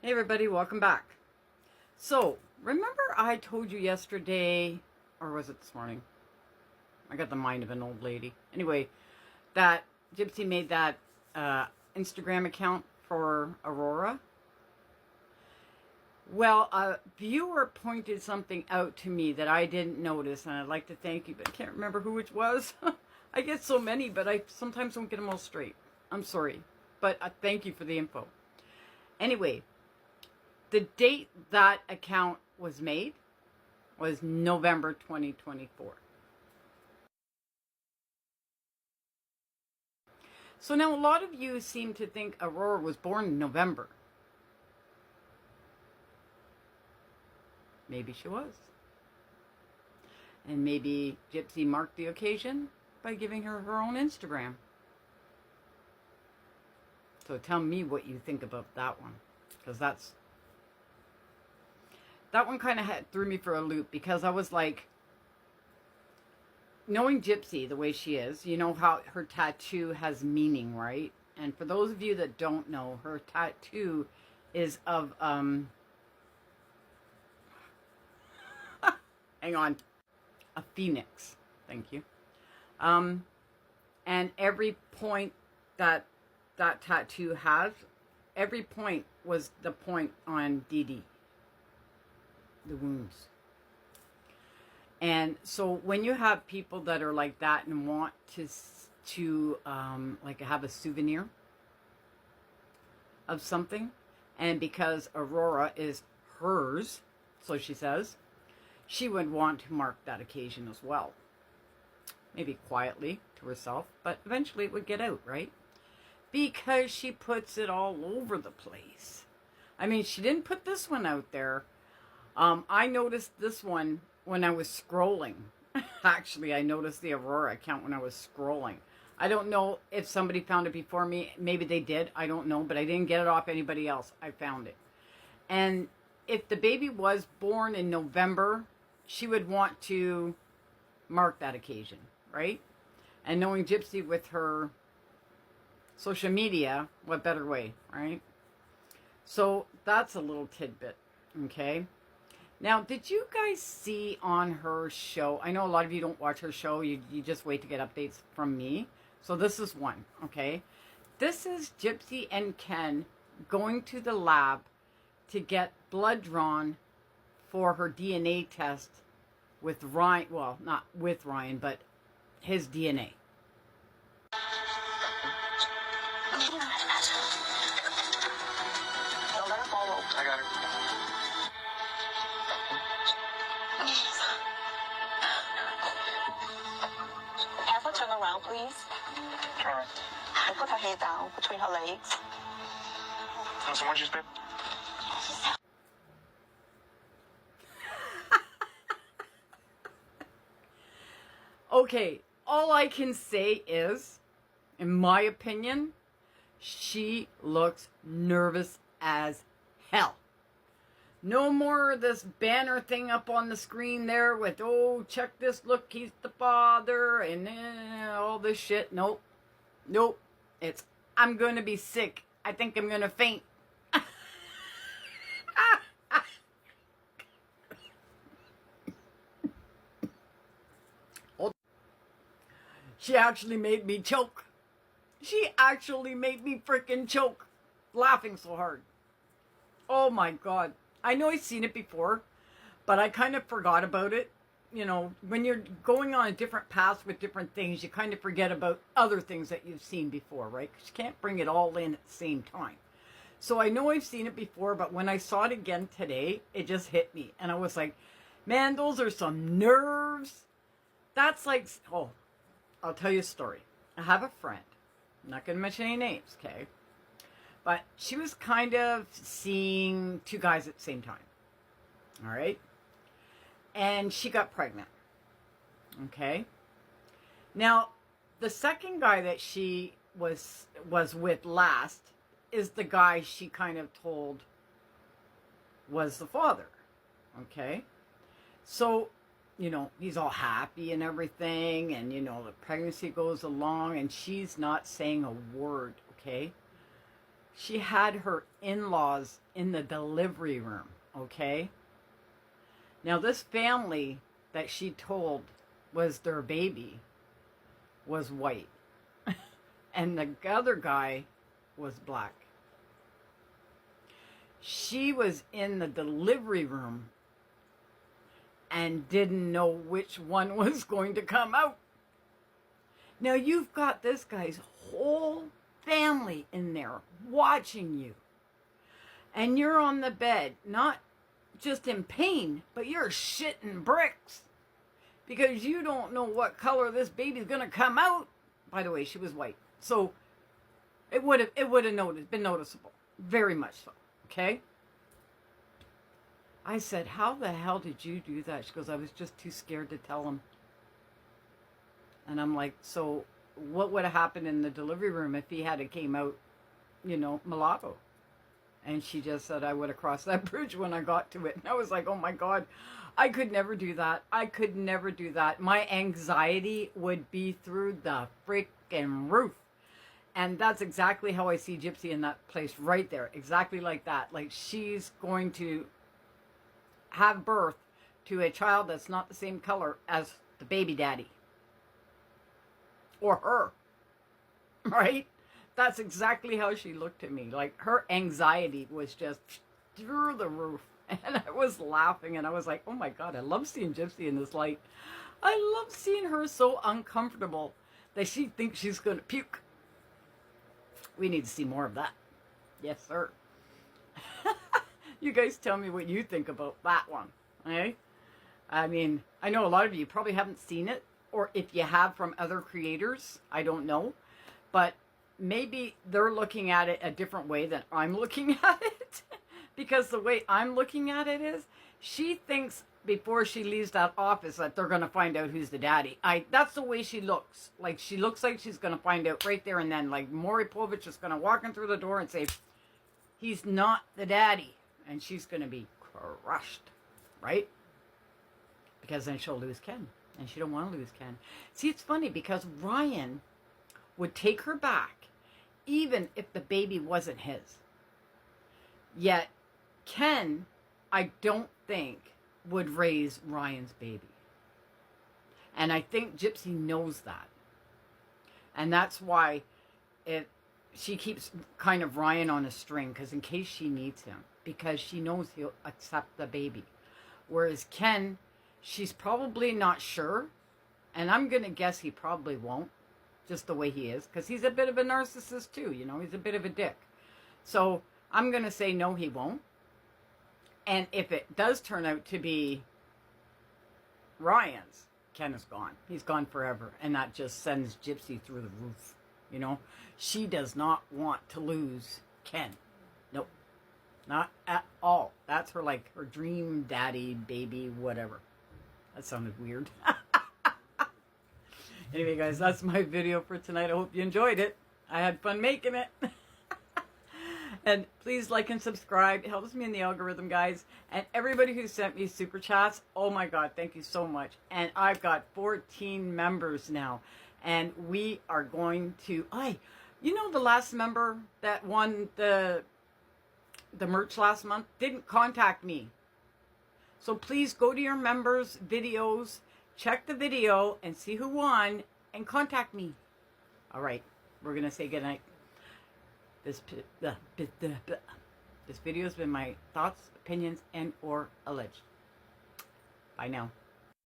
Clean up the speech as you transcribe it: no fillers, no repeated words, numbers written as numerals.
Hey everybody, welcome back. So, remember I told you yesterday, or was it this morning? I got the mind of an old lady. Anyway, that Gypsy made that Instagram account for Aurora. Well, a viewer pointed something out to me that I didn't notice, and I'd like to thank you, but I can't remember who it was. I get so many, but I sometimes don't get them all straight. I'm sorry, but thank you for the info. Anyway, the date that account was made was November 2024. So now a lot of you seem to think Aurora was born in November. Maybe she was. And maybe Gypsy marked the occasion by giving her her own Instagram. So tell me what you think about that one. Because that one kind of threw me for a loop, because I was like, knowing Gypsy the way she is, you know how her tattoo has meaning, right? And for those of you that don't know, her tattoo is of, hang on, a phoenix. Thank you. And every point that tattoo has, every point was the point on DD. The wounds. And so when you have people that are like that and want to like have a souvenir of something, and because Aurora is hers, so she says, she would want to mark that occasion as well. Maybe quietly to herself, but eventually it would get out, right? Because she puts it all over the place. I mean, she didn't put this one out there. I noticed this one when I was scrolling. Actually, I noticed the Aurora account when I was scrolling. I don't know if somebody found it before me. Maybe they did. I don't know. But I didn't get it off anybody else. I found it. And if the baby was born in November, she would want to mark that occasion, right? And knowing Gypsy with her social media, what better way, right? So that's a little tidbit, okay? Now, did you guys see on her show? I know a lot of you don't watch her show. You just wait to get updates from me. So this is one, okay? This is Gypsy and Ken going to the lab to get blood drawn for her DNA test with Ryan. Well, not with Ryan, but his DNA. I got her. Have her turn around, please. All right. And put her head down between her legs. Want some oranges, babe? Okay, all I can say is, in my opinion, she looks nervous as hell. No more of this banner thing up on the screen there with, oh, check this, look, he's the father, and all this shit. Nope. Nope. It's, I'm going to be sick. I think I'm going to faint. She actually made me choke. She actually made me freaking choke, laughing so hard. Oh my God. I know I've seen it before, but I kind of forgot about it. You know, when you're going on a different path with different things, you kind of forget about other things that you've seen before, right? Because you can't bring it all in at the same time. So I know I've seen it before, but when I saw it again today, it just hit me. And I was like, man, those are some nerves. That's like, oh, I'll tell you a story. I have a friend. I'm not going to mention any names, okay? But she was kind of seeing two guys at the same time. All right? And she got pregnant. Okay? Now, the second guy that she was with last is the guy she kind of told was the father. Okay? So, you know, he's all happy and everything, and, you know, the pregnancy goes along, and she's not saying a word, okay? she had her in-laws in the delivery room, okay? Now, this family that she told was their baby was white. And the other guy was black. She was in the delivery room and didn't know which one was going to come out. Now, you've got this guy's whole family in there watching you. And you're on the bed, not just in pain, but you're shitting bricks. Because you don't know what color this baby's going to come out. By the way, she was white. So it would have been noticeable. Very much so. Okay? I said, how the hell did you do that? She goes, I was just too scared to tell him. And I'm like, so what would have happened in the delivery room if he had came out, mulatto? And she just said, I would have crossed that bridge when I got to it. And I was like, oh my God, I could never do that. I could never do that. My anxiety would be through the freaking roof. And that's exactly how I see Gypsy in that place right there. Exactly like that. Like she's going to have birth to a child that's not the same color as the baby daddy. Or her. Right? That's exactly how she looked at me. Like her anxiety was just through the roof. And I was laughing and I was like, oh my God, I love seeing Gypsy in this light. I love seeing her so uncomfortable that she thinks she's going to puke. We need to see more of that. Yes, sir. You guys tell me what you think about that one. Eh? I mean, I know a lot of you probably haven't seen it. Or if you have from other creators, I don't know. But maybe they're looking at it a different way than I'm looking at it. Because the way I'm looking at it is, she thinks before she leaves that office that they're going to find out who's the daddy. That's the way she looks. Like, she looks like she's going to find out right there and then. Like, Maury Povich is going to walk in through the door and say, he's not the daddy. And she's going to be crushed. Right? Because then she'll lose Ken. And she don't want to lose Ken. See, it's funny because Ryan would take her back even if the baby wasn't his. Yet, Ken, I don't think, would raise Ryan's baby. And I think Gypsy knows that. And that's why she keeps kind of Ryan on a string, because in case she needs him. Because she knows he'll accept the baby. Whereas Ken, she's probably not sure. And I'm going to guess he probably won't. Just the way he is. Because he's a bit of a narcissist too, He's a bit of a dick. So I'm going to say no, he won't. And if it does turn out to be Ryan's, Ken is gone. He's gone forever. And that just sends Gypsy through the roof. She does not want to lose Ken. Nope. Not at all. That's her dream daddy, baby, whatever. That sounded weird. Anyway, guys, that's my video for tonight. I hope you enjoyed it. I had fun making it. And please like and subscribe. It helps me in the algorithm, guys. And everybody who sent me super chats, oh my God, thank you so much. And I've got 14 members now. And we are going to... the last member that won the merch last month didn't contact me. So please go to your members' videos, check the video, and see who won, and contact me. All right, we're going to say goodnight. This video has been my thoughts, opinions, and or alleged. Bye now.